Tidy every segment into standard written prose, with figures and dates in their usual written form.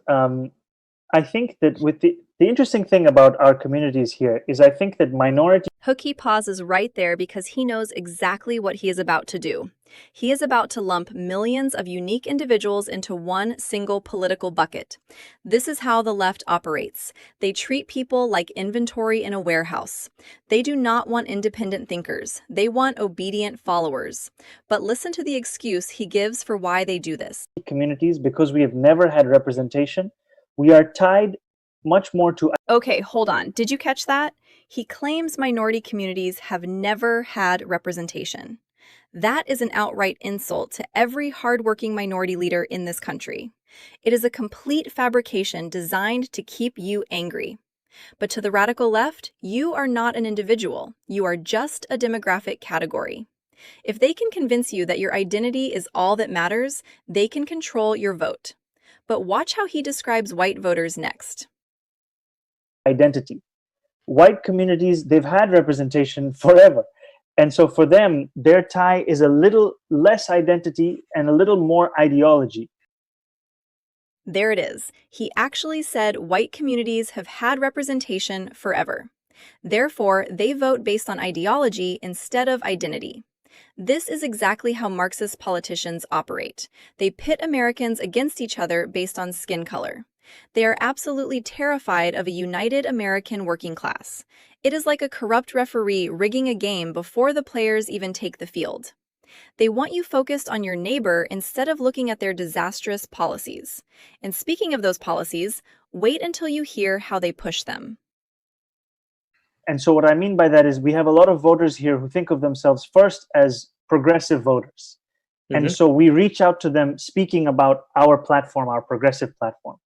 Um, I think that with the interesting thing about our communities here is I think that minority Hooky pauses right there because he knows exactly what he is about to do. He is about to lump millions of unique individuals into one single political bucket. This is how the left operates. They treat people like inventory in a warehouse. They do not want independent thinkers. They want obedient followers. But listen to the excuse he gives for why they do this. communities, because we have never had representation, we are tied much more to Okay, hold on. Did you catch that? He claims minority communities have never had representation. That is an outright insult to every hardworking minority leader in this country. It is a complete fabrication designed to keep you angry. But to the radical left, you are not an individual. You are just a demographic category. If they can convince you that your identity is all that matters, they can control your vote. But watch how he describes white voters next. identity. White communities, they've had representation forever. And so for them, their tie is a little less identity and a little more ideology. There it is. He actually said white communities have had representation forever. Therefore, they vote based on ideology instead of identity. This is exactly how Marxist politicians operate. They pit Americans against each other based on skin color. They are absolutely terrified of a united American working class. It is like a corrupt referee rigging a game before the players even take the field. They want you focused on your neighbor instead of looking at their disastrous policies. And speaking of those policies, wait until you hear how they push them. And so what I mean by that is we have a lot of voters here who think of themselves first as progressive voters. And Mhm. so we reach out to them speaking about our platform, our progressive platform.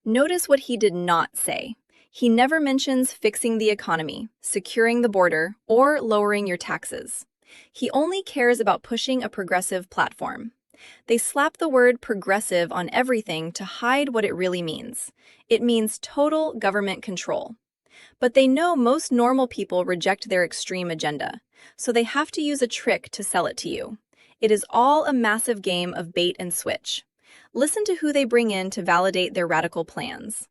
Notice what he did not say. He never mentions fixing the economy, securing the border, or lowering your taxes. He only cares about pushing a progressive platform. They slap the word progressive on everything to hide what it really means. It means total government control. But they know most normal people reject their extreme agenda, so they have to use a trick to sell it to you. It is all a massive game of bait and switch. Listen to who they bring in to validate their radical plans.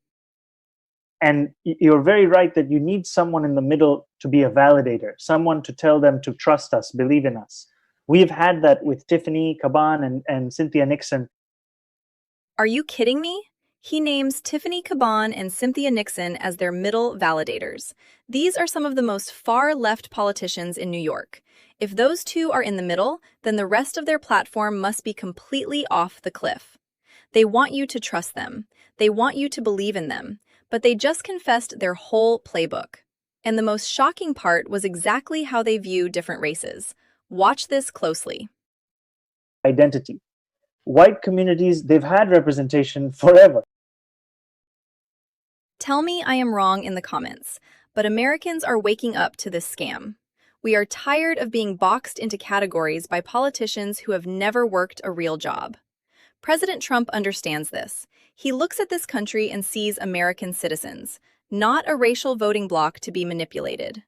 And you're very right that you need someone in the middle to be a validator, someone to tell them to trust us, believe in us. We've had that with Tiffany Caban and Cynthia Nixon. Are you kidding me? He names Tiffany Caban and Cynthia Nixon as their middle validators. These are some of the most far-left politicians in New York. If those two are in the middle, then the rest of their platform must be completely off the cliff. They want you to trust them. They want you to believe in them. But they just confessed their whole playbook. And the most shocking part was exactly how they view different races. Watch this closely. Identity. White communities, they've had representation forever. Tell me I am wrong in the comments, but Americans are waking up to this scam. We are tired of being boxed into categories by politicians who have never worked a real job. President Trump understands this. He looks at this country and sees American citizens, not a racial voting bloc to be manipulated.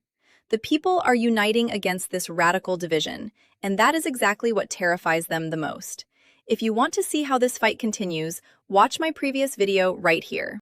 The people are uniting against this radical division, and that is exactly what terrifies them the most. If you want to see how this fight continues, watch my previous video right here.